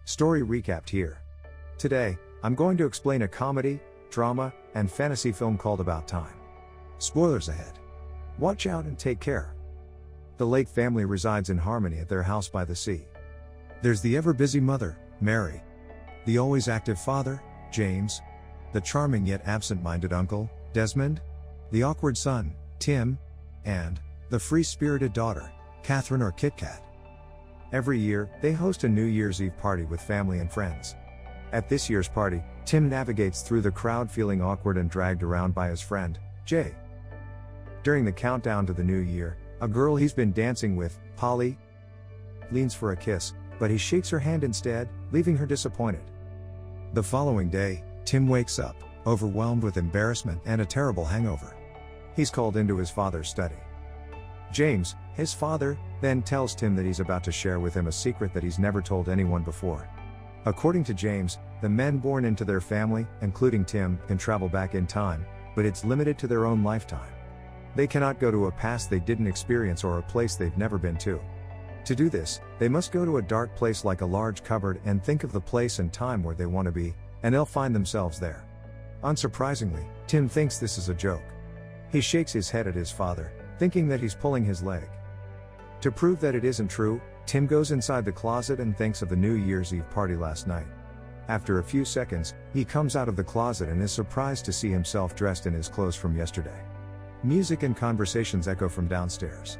Story recapped here. Today, I'm going to explain a comedy, drama, and fantasy film called About Time. Spoilers ahead. Watch out and take care. The Lake family resides in harmony at their house by the sea. There's the ever-busy mother, Mary. The always active father, James. The charming yet absent-minded uncle, Desmond. The awkward son, Tim. And the free-spirited daughter, Catherine or Kit Kat. Every year, they host a New Year's Eve party with family and friends. At this year's party, Tim navigates through the crowd feeling awkward and dragged around by his friend, Jay. During the countdown to the new year, a girl he's been dancing with, Polly, leans for a kiss, but he shakes her hand instead, leaving her disappointed. The following day, Tim wakes up, overwhelmed with embarrassment and a terrible hangover. He's called into his father's study. James, his father, then tells Tim that he's about to share with him a secret that he's never told anyone before. According to James, the men born into their family, including Tim, can travel back in time, but it's limited to their own lifetime. They cannot go to a past they didn't experience or a place they've never been to. To do this, they must go to a dark place like a large cupboard and think of the place and time where they want to be, and they'll find themselves there. Unsurprisingly, Tim thinks this is a joke. He shakes his head at his father, thinking that he's pulling his leg. To prove that it isn't true, Tim goes inside the closet and thinks of the New Year's Eve party last night. After a few seconds, he comes out of the closet and is surprised to see himself dressed in his clothes from yesterday. Music and conversations echo from downstairs.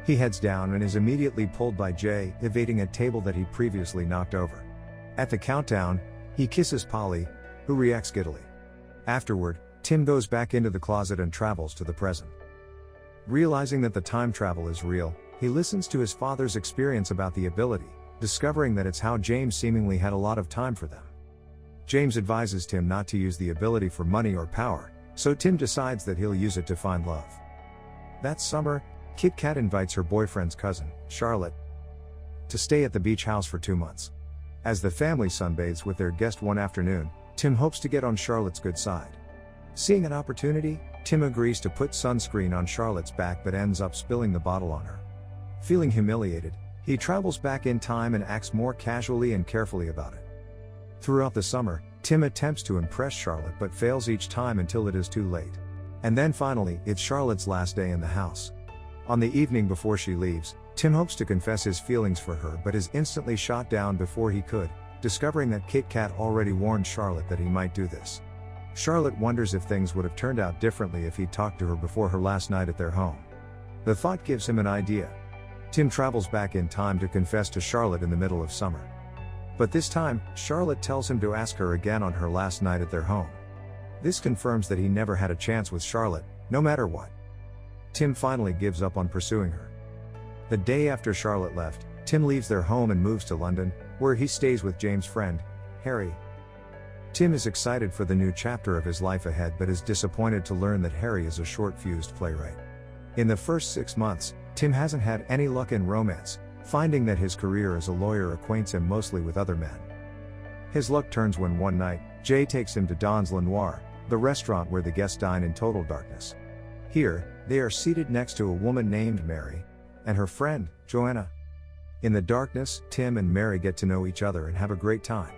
He heads down and is immediately pulled by Jay, evading a table that he previously knocked over. At the countdown, he kisses Polly, who reacts giddily. Afterward, Tim goes back into the closet and travels to the present. Realizing that the time travel is real, he listens to his father's experience about the ability, discovering that it's how James seemingly had a lot of time for them. James advises Tim not to use the ability for money or power, so Tim decides that he'll use it to find love. That summer, Kit Kat invites her boyfriend's cousin, Charlotte, to stay at the beach house for 2 months. As the family sunbathes with their guest one afternoon, Tim hopes to get on Charlotte's good side. Seeing an opportunity, Tim agrees to put sunscreen on Charlotte's back but ends up spilling the bottle on her. Feeling humiliated, he travels back in time and acts more casually and carefully about it. Throughout the summer, Tim attempts to impress Charlotte but fails each time until it is too late. And then finally, it's Charlotte's last day in the house. On the evening before she leaves, Tim hopes to confess his feelings for her but is instantly shot down before he could, discovering that Kit Kat already warned Charlotte that he might do this. Charlotte wonders if things would have turned out differently if he'd talked to her before her last night at their home. The thought gives him an idea. Tim travels back in time to confess to Charlotte in the middle of summer. But this time, Charlotte tells him to ask her again on her last night at their home. This confirms that he never had a chance with Charlotte, no matter what. Tim finally gives up on pursuing her. The day after Charlotte left, Tim leaves their home and moves to London, where he stays with James' friend, Harry. Tim is excited for the new chapter of his life ahead but is disappointed to learn that Harry is a short-fused playwright. In the first 6 months, Tim hasn't had any luck in romance, finding that his career as a lawyer acquaints him mostly with other men. His luck turns when one night, Jay takes him to Don's Le Noir, the restaurant where the guests dine in total darkness. Here, they are seated next to a woman named Mary, and her friend, Joanna. In the darkness, Tim and Mary get to know each other and have a great time.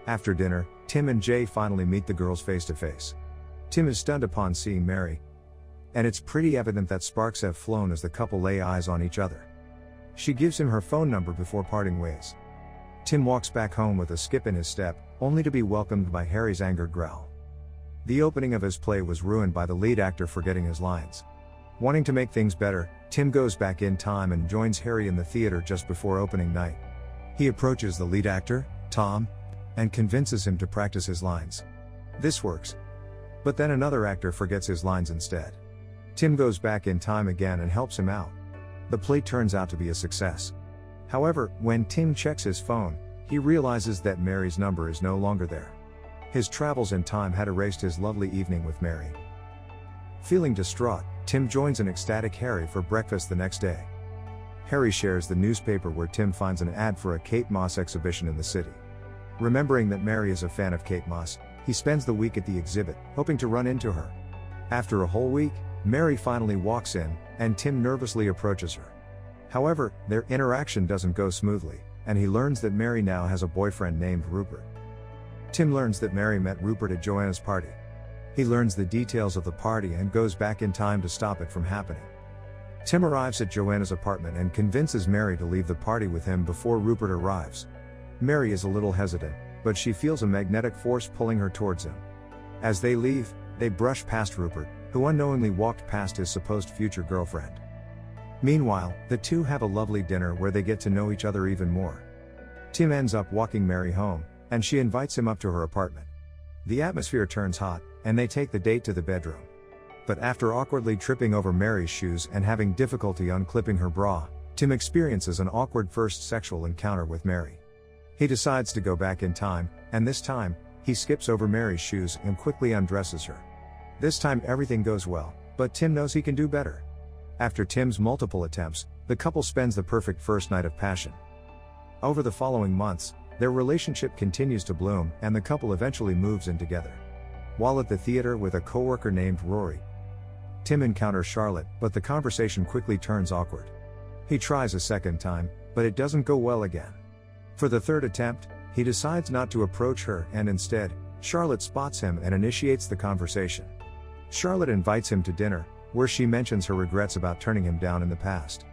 After dinner, Tim and Jay finally meet the girls face to face. Tim is stunned upon seeing Mary, and it's pretty evident that sparks have flown as the couple lay eyes on each other. She gives him her phone number before parting ways. Tim walks back home with a skip in his step, only to be welcomed by Harry's angered growl. The opening of his play was ruined by the lead actor forgetting his lines. Wanting to make things better, Tim goes back in time and joins Harry in the theater just before opening night. He approaches the lead actor, Tom, and convinces him to practice his lines. This works. But then another actor forgets his lines instead. Tim goes back in time again and helps him out. The play turns out to be a success. However, when Tim checks his phone, he realizes that Mary's number is no longer there. His travels in time had erased his lovely evening with Mary. Feeling distraught, Tim joins an ecstatic Harry for breakfast the next day. Harry shares the newspaper where Tim finds an ad for a Kate Moss exhibition in the city. Remembering that Mary is a fan of Kate Moss, he spends the week at the exhibit, hoping to run into her. After a whole week, Mary finally walks in, and Tim nervously approaches her. However, their interaction doesn't go smoothly, and he learns that Mary now has a boyfriend named Rupert. Tim learns that Mary met Rupert at Joanna's party. He learns the details of the party and goes back in time to stop it from happening. Tim arrives at Joanna's apartment and convinces Mary to leave the party with him before Rupert arrives. Mary is a little hesitant, but she feels a magnetic force pulling her towards him. As they leave, they brush past Rupert, who unknowingly walked past his supposed future girlfriend. Meanwhile, the two have a lovely dinner where they get to know each other even more. Tim ends up walking Mary home, and she invites him up to her apartment. The atmosphere turns hot, and they take the date to the bedroom. But after awkwardly tripping over Mary's shoes and having difficulty unclipping her bra, Tim experiences an awkward first sexual encounter with Mary. He decides to go back in time, and this time, he skips over Mary's shoes and quickly undresses her. This time everything goes well, but Tim knows he can do better. After Tim's multiple attempts, the couple spends the perfect first night of passion. Over the following months, their relationship continues to bloom, and the couple eventually moves in together. While at the theater with a coworker named Rory, Tim encounters Charlotte, but the conversation quickly turns awkward. He tries a second time, but it doesn't go well again. For the third attempt, he decides not to approach her, and instead, Charlotte spots him and initiates the conversation. Charlotte invites him to dinner, where she mentions her regrets about turning him down in the past.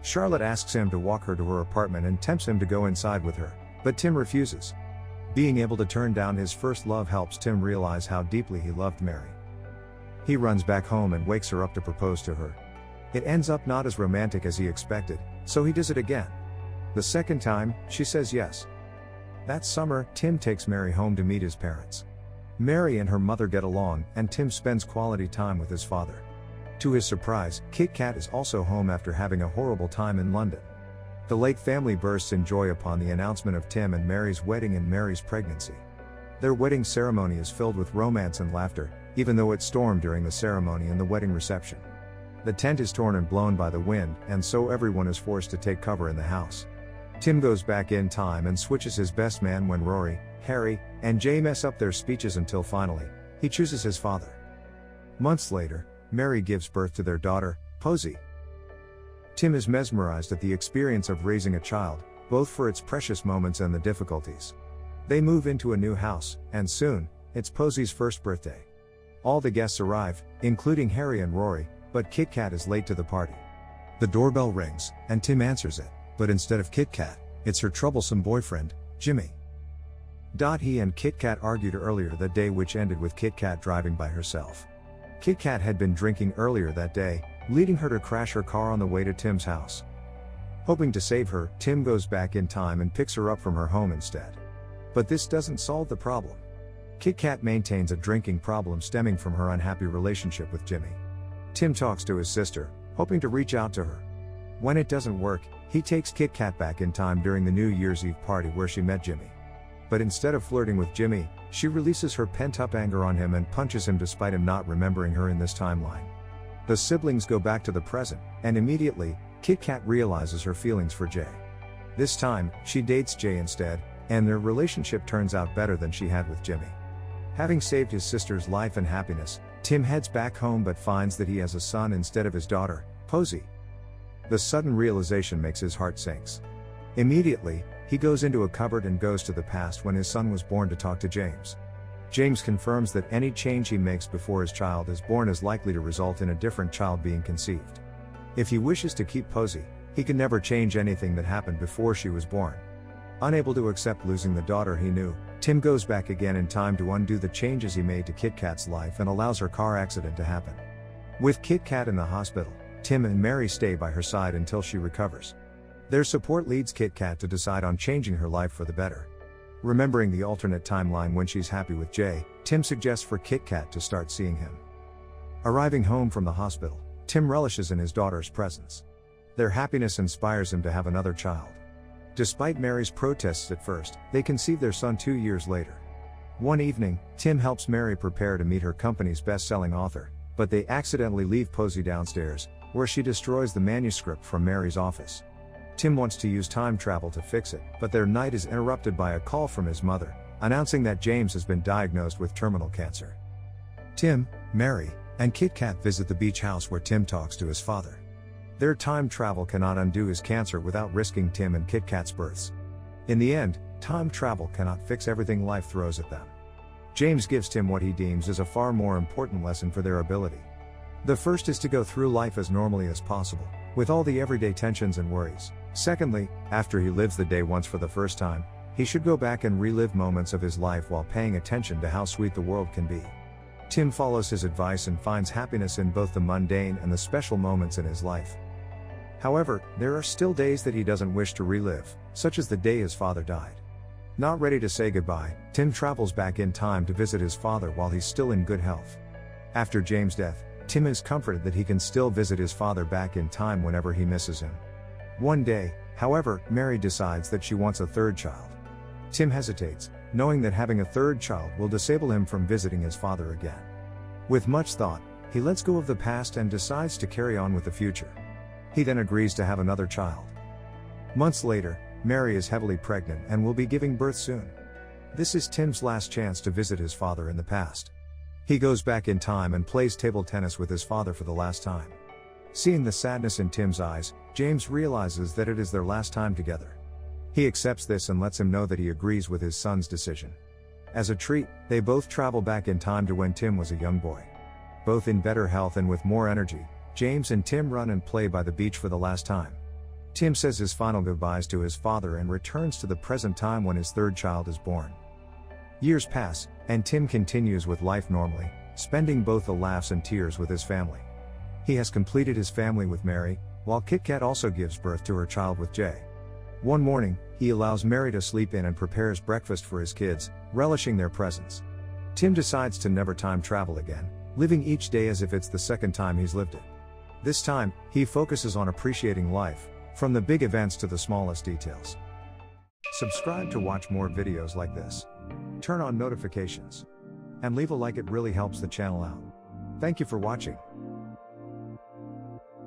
Charlotte asks him to walk her to her apartment and tempts him to go inside with her, but Tim refuses. Being able to turn down his first love helps Tim realize how deeply he loved Mary. He runs back home and wakes her up to propose to her. It ends up not as romantic as he expected, so he does it again. The second time, she says yes. That summer, Tim takes Mary home to meet his parents. Mary and her mother get along, and Tim spends quality time with his father. To his surprise, Kit Kat is also home after having a horrible time in London. The Lake family bursts in joy upon the announcement of Tim and Mary's wedding and Mary's pregnancy. Their wedding ceremony is filled with romance and laughter, even though it stormed during the ceremony and the wedding reception. The tent is torn and blown by the wind, and so everyone is forced to take cover in the house. Tim goes back in time and switches his best man when Rory, Harry, and Jay mess up their speeches until finally, he chooses his father. Months later, Mary gives birth to their daughter, Posey. Tim is mesmerized at the experience of raising a child, both for its precious moments and the difficulties. They move into a new house, and soon, it's Posey's first birthday. All the guests arrive, including Harry and Rory, but Kit Kat is late to the party. The doorbell rings, and Tim answers it, but instead of Kit Kat, it's her troublesome boyfriend, Jimmy. He and Kit Kat argued earlier that day, which ended with Kit Kat driving by herself. Kit Kat had been drinking earlier that day, leading her to crash her car on the way to Tim's house. Hoping to save her, Tim goes back in time and picks her up from her home instead. But this doesn't solve the problem. Kit Kat maintains a drinking problem stemming from her unhappy relationship with Jimmy. Tim talks to his sister, hoping to reach out to her. When it doesn't work, he takes Kit Kat back in time during the New Year's Eve party where she met Jimmy. But instead of flirting with Jimmy, she releases her pent-up anger on him and punches him despite him not remembering her in this timeline. The siblings go back to the present, and immediately, Kit Kat realizes her feelings for Jay. This time, she dates Jay instead, and their relationship turns out better than she had with Jimmy. Having saved his sister's life and happiness, Tim heads back home but finds that he has a son instead of his daughter, Posey. The sudden realization makes his heart sinks. Immediately, he goes into a cupboard and goes to the past when his son was born to talk to James. James confirms that any change he makes before his child is born is likely to result in a different child being conceived. If he wishes to keep Posey, he can never change anything that happened before she was born. Unable to accept losing the daughter he knew, Tim goes back again in time to undo the changes he made to Kit Kat's life and allows her car accident to happen. With Kit Kat in the hospital, Tim and Mary stay by her side until she recovers. Their support leads Kit Kat to decide on changing her life for the better. Remembering the alternate timeline when she's happy with Jay, Tim suggests for Kit Kat to start seeing him. Arriving home from the hospital, Tim relishes in his daughter's presence. Their happiness inspires him to have another child. Despite Mary's protests at first, they conceive their son 2 years later. One evening, Tim helps Mary prepare to meet her company's best-selling author, but they accidentally leave Posey downstairs, where she destroys the manuscript from Mary's office. Tim wants to use time travel to fix it, but their night is interrupted by a call from his mother, announcing that James has been diagnosed with terminal cancer. Tim, Mary, and Kit Kat visit the beach house where Tim talks to his father. Their time travel cannot undo his cancer without risking Tim and Kit Kat's births. In the end, time travel cannot fix everything life throws at them. James gives Tim what he deems is a far more important lesson for their ability. The first is to go through life as normally as possible, with all the everyday tensions and worries. Secondly, after he lives the day once for the first time, he should go back and relive moments of his life while paying attention to how sweet the world can be. Tim follows his advice and finds happiness in both the mundane and the special moments in his life. However, there are still days that he doesn't wish to relive, such as the day his father died. Not ready to say goodbye, Tim travels back in time to visit his father while he's still in good health. After James' death, Tim is comforted that he can still visit his father back in time whenever he misses him. One day, however, Mary decides that she wants a third child. Tim hesitates, knowing that having a third child will disable him from visiting his father again. With much thought, he lets go of the past and decides to carry on with the future. He then agrees to have another child. Months later, Mary is heavily pregnant and will be giving birth soon. This is Tim's last chance to visit his father in the past. He goes back in time and plays table tennis with his father for the last time. Seeing the sadness in Tim's eyes, James realizes that it is their last time together. He accepts this and lets him know that he agrees with his son's decision. As a treat, they both travel back in time to when Tim was a young boy. Both in better health and with more energy, James and Tim run and play by the beach for the last time. Tim says his final goodbyes to his father and returns to the present time when his third child is born. Years pass, and Tim continues with life normally, spending both the laughs and tears with his family. He has completed his family with Mary, while Kit Kat also gives birth to her child with Jay. One morning, he allows Mary to sleep in and prepares breakfast for his kids, relishing their presence. Tim decides to never time travel again, living each day as if it's the second time he's lived it. This time, he focuses on appreciating life, from the big events to the smallest details. Subscribe to watch more videos like this. Turn on notifications. And leave a like, it really helps the channel out. Thank you for watching.